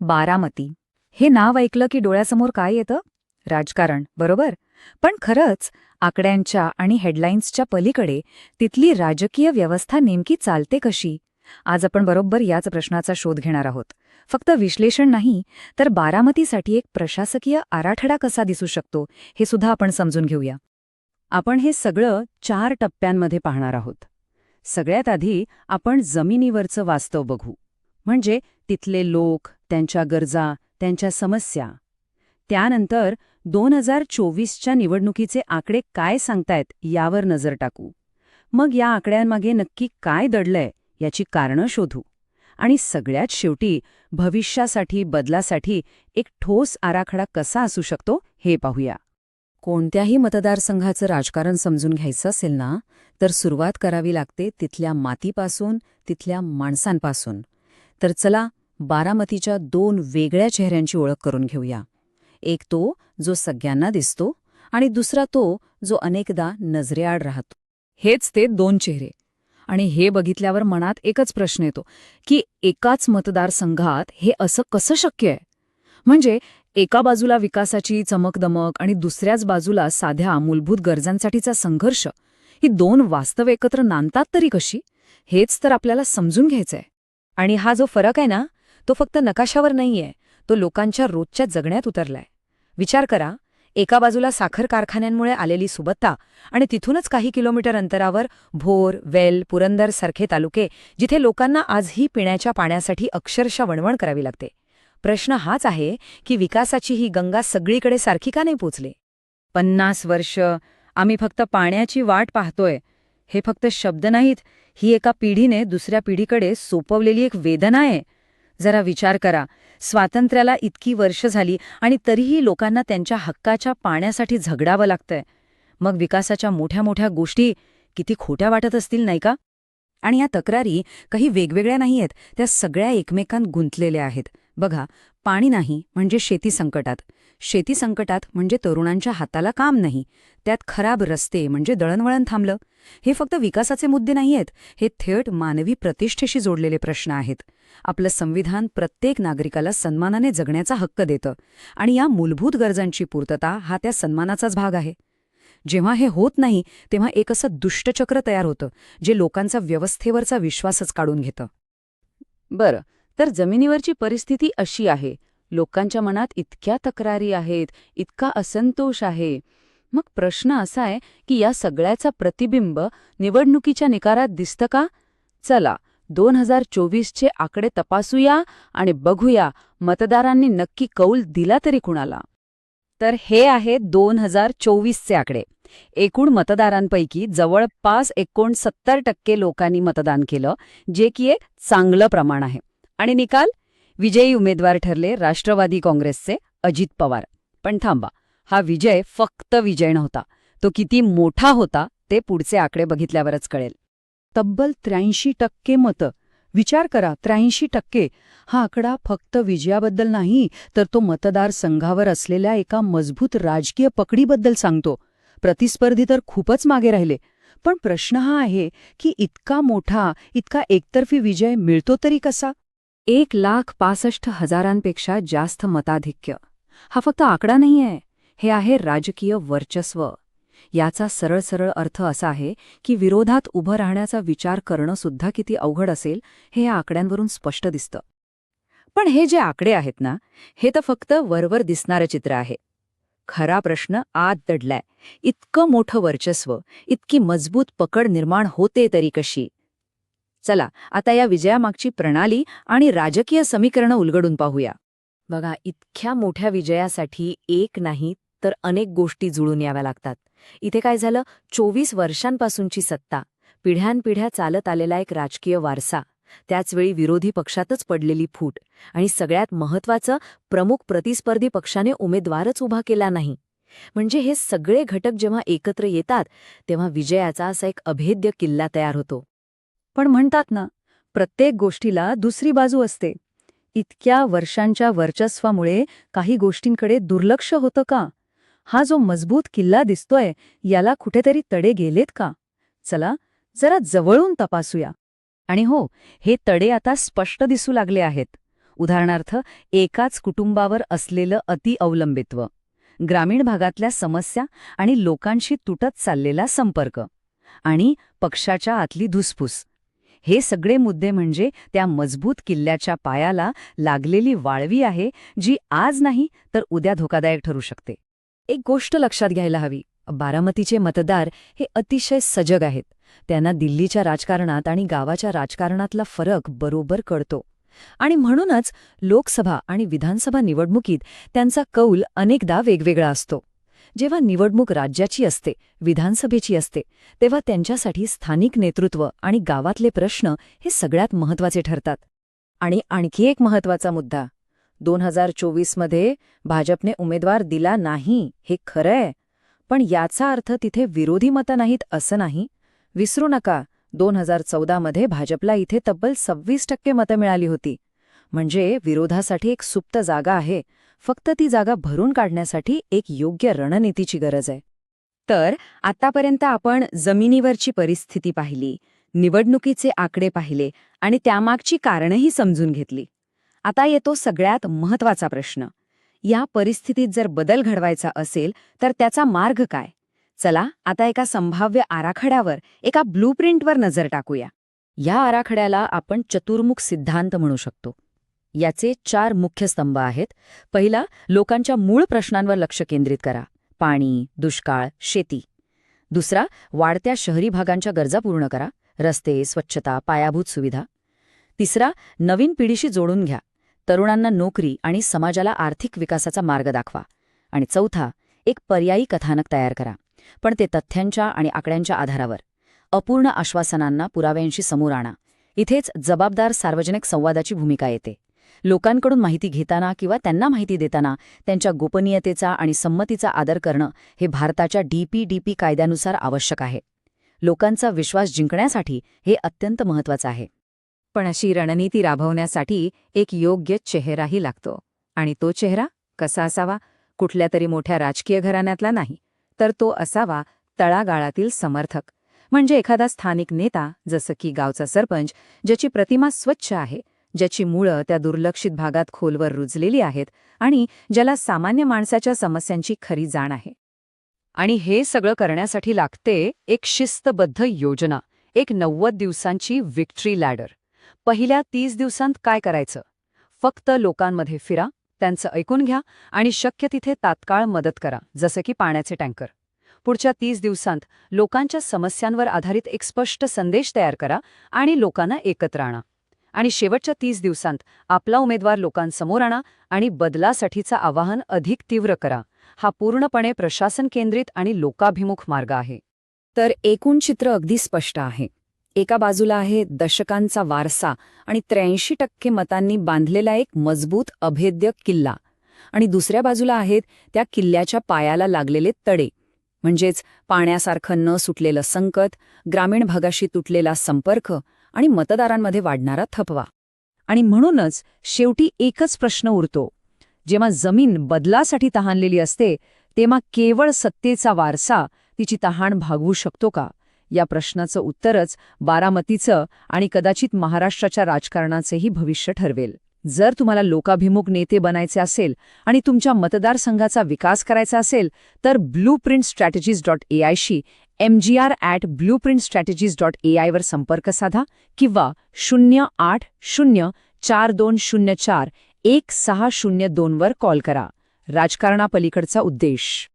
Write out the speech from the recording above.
बारामती. हे नाव ऐकलं की डोळ्यासमोर काय येतं? राजकारण, बरोबर? पण खरंच आकड्यांच्या आणि हेडलाईन्सच्या पलीकडे तिथली राजकीय व्यवस्था नेमकी चालते कशी? आज आपण बरोबर याच प्रश्नाचा शोध घेणार आहोत. फक्त विश्लेषण नाही, तर बारामतीसाठी एक प्रशासकीय आराखडा कसा दिसू शकतो, हे सुद्धा आपण समजून घेऊया. आपण हे सगळं 4 टप्प्यांमध्ये पाहणार आहोत. सगळ्यात आधी आपण जमिनीवरचं वास्तव बघू. म्हणजे तिथले लोक, त्यांच्या गरजा, त्यांच्या समस्या. त्यानंतर 2024च्या निवडणुकीचे आकडे काय सांगतायत यावर नजर टाकू. मग या आकड्यांमागे नक्की काय दडलंय याची कारणं शोधू. आणि सगळ्यात शेवटी भविष्यासाठी बदलासाठी एक ठोस आराखडा कसा असू शकतो हे पाहूया. कोणत्याही मतदारसंघाचं राजकारण समजून घ्यायचं असेल ना, तर सुरुवात करावी लागते तिथल्या मातीपासून, तिथल्या माणसांपासून. तर चला बारामतीच्या 2 वेगळ्या चेहऱ्यांची ओळख करून घेऊया. एक तो जो सगळ्यांना दिसतो आणि दुसरा तो जो अनेकदा नजरेआड राहतो. हेच ते 2 चेहरे. आणि हे बघितल्यावर मनात एकच प्रश्न येतो की एकाच मतदारसंघात हे असं कसं शक्य आहे? म्हणजे एका बाजूला विकासाची चमकदमक आणि दुसऱ्याच बाजूला साध्या मूलभूत गरजांसाठीचा संघर्ष, ही 2 वास्तव एकत्र नांदतात तरी कशी? हेच तर आपल्याला समजून घ्यायचंय. आणि हा जो फरक आहे ना, तो फक्त नकाशावर नाहीये, तो लोकांच्या रोजच्या जगण्यात उतरलाय. विचार करा, एका बाजूला साखर कारखान्यांमुळे आलेली सुबत्ता आणि तिथूनच काही किलोमीटर अंतरावर भोर, वेल, पुरंदर सारखे तालुके, जिथे लोकांना आजही पिण्याच्या पाण्यासाठी अक्षरशः वणवण करावी लागते. प्रश्न हाच आहे की विकासाची ही गंगा सगळीकडे सारखी का नाही पोचली? 50 वर्ष आम्ही फक्त पाण्याची वाट पाहतोय, हे फक्त शब्द नाहीत, ही एका पिढीने दुसऱ्या पिढीकडे सोपवलेली एक वेदना आहे. जरा विचार करा, स्वातंत्र्याला इतकी वर्ष झाली आणि तरीही लोकांना त्यांच्या हक्काच्या पाण्यासाठी झगडावं लागतंय. मग विकासाच्या मोठ्या मोठ्या गोष्टी किती खोट्या वाटत असतील, नाही का? आणि या तक्रारी काही वेगवेगळ्या नाहीयेत, त्या सगळ्या एकमेकांत गुंतलेल्या आहेत. बघा, पाणी नाही म्हणजे शेती संकटात, शेती संकटात म्हणजे तरुणांच्या हाताला काम नाही, त्यात खराब रस्ते म्हणजे दळणवळण थांबलं. हे फक्त विकासाचे मुद्दे नाहीयेत, हे थेट मानवी प्रतिष्ठेशी जोडलेले प्रश्न आहेत. आपलं संविधान प्रत्येक नागरिकाला सन्मानाने जगण्याचा हक्क देतं आणि या मूलभूत गरजांची पूर्तता हा त्या सन्मानाचाच भाग आहे. जेव्हा हे होत नाही तेव्हा एक असं दुष्टचक्र तयार होतं, जे लोकांचा व्यवस्थेवरचा विश्वासच काढून घेतं. बरं, तर जमिनीवरची परिस्थिती अशी आहे. लोकांच्या मनात इतक्या तक्रारी आहेत, इतका असंतोष आहे. मग प्रश्न असा आहे की या सगळ्याचा प्रतिबिंब निवडणुकीच्या निकालात दिसतं का? चला 2024चे आकडे तपासूया आणि बघूया मतदारांनी नक्की कौल दिला तरी कुणाला. तर हे आहेत 2024चे आकडे. एकूण मतदारांपैकी जवळपास 69% लोकांनी मतदान केलं, जे की एक चांगलं प्रमाण आहे. आणि निकाल? विजयी उमेदवार ठरले राष्ट्रवादी काँग्रेसचे अजित पवार. पण थांबा, हा विजय फक्त विजय नव्हता. तो किती मोठा होता ते पुढचे आकडे बघितल्यावरच कळेल. तब्बल 83% मतं. विचार करा, 83%. हा आकडा फक्त विजयाबद्दल नाही, तर तो मतदारसंघावर असलेल्या एका मजबूत राजकीय पकडीबद्दल सांगतो. प्रतिस्पर्धी तर खूपच मागे राहिले. पण प्रश्न हा आहे की इतका मोठा, इतका एकतर्फी विजय मिळतो तरी कसा? 1,65,000पेक्षा जास्त मताधिक्य. हा फक्त आकडा नाहीये, हे आहे राजकीय वर्चस्व. याचा सरळ सरळ अर्थ असा आहे की विरोधात उभं राहण्याचा विचार करणं सुद्धा किती अवघड असेल, हे या आकड्यांवरून स्पष्ट दिसतं. पण हे जे आकडे आहेत ना, हे तर फक्त वरवर दिसणारं चित्र आहे. खरा प्रश्न आत दडलाय. इतकं मोठं वर्चस्व, इतकी मजबूत पकड निर्माण होते तरी कशी? चला आता या विजयामागची प्रणाली आणि राजकीय समीकरणं उलगडून पाहूया. बघा, इतक्या मोठ्या विजयासाठी एक नाही तर अनेक गोष्टी जुळून याव्या लागतात. इथे काय झालं? 24 वर्षांपासूनची सत्ता, पिढ्यानपिढ्या चालत आलेला एक राजकीय वारसा, त्याचवेळी विरोधी पक्षातच पडलेली फूट आणि सगळ्यात महत्त्वाचं, प्रमुख प्रतिस्पर्धी पक्षाने उमेदवारच उभा केला नाही. म्हणजे हे सगळे घटक जेव्हा एकत्र येतात तेव्हा विजयाचा असा एक अभेद्य किल्ला तयार होतो. पण म्हणतात ना, प्रत्येक गोष्टीला दुसरी बाजू असते. इतक्या वर्षांच्या वर्चस्वामुळे काही गोष्टींकडे दुर्लक्ष होतं का? हा जो मजबूत किल्ला दिसतोय, याला कुठेतरी तडे गेलेत का? चला जरा जवळून तपासूया. आणि हो, हे तडे आता स्पष्ट दिसू लागले आहेत. उदाहरणार्थ एकाच कुटुंबावर असलेलं अतिअवलंबित्व, ग्रामीण भागातल्या समस्या आणि लोकांशी तुटत चाललेला संपर्क, आणि पक्षाच्या आतली धुसफूस. हे सगळे मुद्दे म्हणजे त्या मजबूत किल्ल्याच्या पायाला लागलेली वाळवी आहे, जी आज नाही तर उद्या धोकादायक ठरू शकते. एक गोष्ट लक्षात घ्यायला हवी, बारामतीचे मतदार हे अतिशय सजग आहेत. त्यांना दिल्लीच्या राजकारणात आणि गावाच्या राजकारणातला फरक बरोबर कळतो. आणि म्हणूनच लोकसभा आणि विधानसभा निवडणुकीत त्यांचा कौल अनेकदा वेगवेगळा असतो. जेव्हा निवडणूक राज्याची असते, विधानसभेची असते, तेव्हा त्यांच्यासाठी स्थानिक नेतृत्व आणि गावातले प्रश्न हे सगळ्यात महत्त्वाचे ठरतात. आणि आणखी एक महत्त्वाचा मुद्दा, 2024मध्ये भाजपने उमेदवार दिला नाही हे खरंय, पण याचा अर्थ तिथे विरोधी मतं नाहीत असं नाही. विसरू नका, 2014मध्ये भाजपला इथे तब्बल 26% मतं मिळाली होती. म्हणजे विरोधासाठी एक सुप्त जागा आहे, फक्त ती जागा भरून काढण्यासाठी एक योग्य रणनीतीची गरज आहे. तर आतापर्यंत आपण जमिनीवरची परिस्थिती पाहिली, निवडणुकीचे आकडे पाहिले आणि त्यामागची कारणंही समजून घेतली. आता येतो सगळ्यात महत्त्वाचा प्रश्न. या परिस्थितीत जर बदल घडवायचा असेल तर त्याचा मार्ग काय? चला आता एका संभाव्य आराखड्यावर, एका ब्लूप्रिंटवर नजर टाकूया. या आराखड्याला आपण चतुर्मुख सिद्धांत म्हणू शकतो. याचे 4 मुख्य स्तंभ आहेत. पहिला, लोकांच्या मूळ प्रश्नांवर लक्ष केंद्रित करा. पाणी, दुष्काळ, शेती. दुसरा, वाढत्या शहरी भागांच्या गरजा पूर्ण करा. रस्ते, स्वच्छता, पायाभूत सुविधा. तिसरा, नवीन पिढीशी जोडून घ्या. तरुणांना नोकरी आणि समाजाला आर्थिक विकासाचा मार्ग दाखवा. आणि चौथा, एक पर्यायी कथानक तयार करा, पण ते तथ्यांच्या आणि आकड्यांच्या आधारावर. अपूर्ण आश्वासनांना पुराव्यांशी समोर आणा. इथेच जबाबदार सार्वजनिक संवादाची भूमिका येते. लोकांकडून माहिती घेताना किंवा त्यांना माहिती देताना त्यांच्या गोपनीयतेचा आणि संमतीचा आदर करणं हे भारताच्या DPDP कायद्यानुसार आवश्यक आहे. लोकांचा विश्वास जिंकण्यासाठी हे अत्यंत महत्त्वाचं आहे. पण अशी रणनीती राबवण्यासाठी एक योग्य चेहराही लागतो. आणि तो चेहरा कसा असावा? कुठल्या तरी मोठ्या राजकीय घराण्यातला नाही, तर तो असावा तळागाळातील समर्थक. म्हणजे एखादा स्थानिक नेता, जसं की गावचा सरपंच, ज्याची प्रतिमा स्वच्छ आहे, ज्याची मुळं त्या दुर्लक्षित भागात खोलवर रुजलेली आहेत आणि ज्याला सामान्य माणसाच्या समस्यांची खरी जाण आहे. आणि हे सगळं करण्यासाठी लागते एक शिस्तबद्ध योजना, एक 90 दिवसांची विक्ट्री लॅडर. पहिल्या 30 दिवसांत काय करायचं? फक्त लोकांमध्ये फिरा, त्यांचं ऐकून घ्या आणि शक्य तिथे तात्काळ मदत करा, जसं की पाण्याचे टँकर. पुढच्या 30 दिवसांत लोकांच्या समस्यांवर आधारित एक स्पष्ट संदेश तयार करा आणि लोकांना एकत्र आणा. आणि शेवटच्या 30 दिवसांत आपला उमेदवार लोकांसमोर आणा आणि बदलासाठीचं आवाहन अधिक तीव्र करा. हा पूर्णपणे प्रशासन केंद्रित आणि लोकाभिमुख मार्ग आहे. तर एकूण चित्र अगदी स्पष्ट आहे. एका बाजूला आहे दशकांचा वारसा आणि 83% मतांनी बांधलेला एक मजबूत अभेद्य किल्ला, आणि दुसऱ्या बाजूला आहेत त्या किल्ल्याच्या पायाला लागलेले तडे, म्हणजेच पाण्यासारखं न सुटलेलं संकट, ग्रामीण भागाशी तुटलेला संपर्क आणि मतदारांमध्ये वाढणारा थकवा. आणि म्हणूनच शेवटी एकच प्रश्न उरतो. जेव्हा जमीन बदलासाठी तहानलेली असते, तेव्हा केवळ सत्तेचा वारसा तिची तहान भागवू शकतो का? या प्रश्नाचं उत्तरच बारामतीचं आणि कदाचित महाराष्ट्राच्या राजकारणाचेही भविष्य ठरवेल. जर तुम्हाला लोकाभिमुख नेते बनायचे असेल आणि तुमच्या मतदारसंघाचा विकास करायचा असेल, तर blueprintstrategies.ai शी mgr@blueprintstrategies.ai वर संपर्क साधा किंवा 080042041602 वर कॉल करा. राजकारणापलीकडचा उद्देश.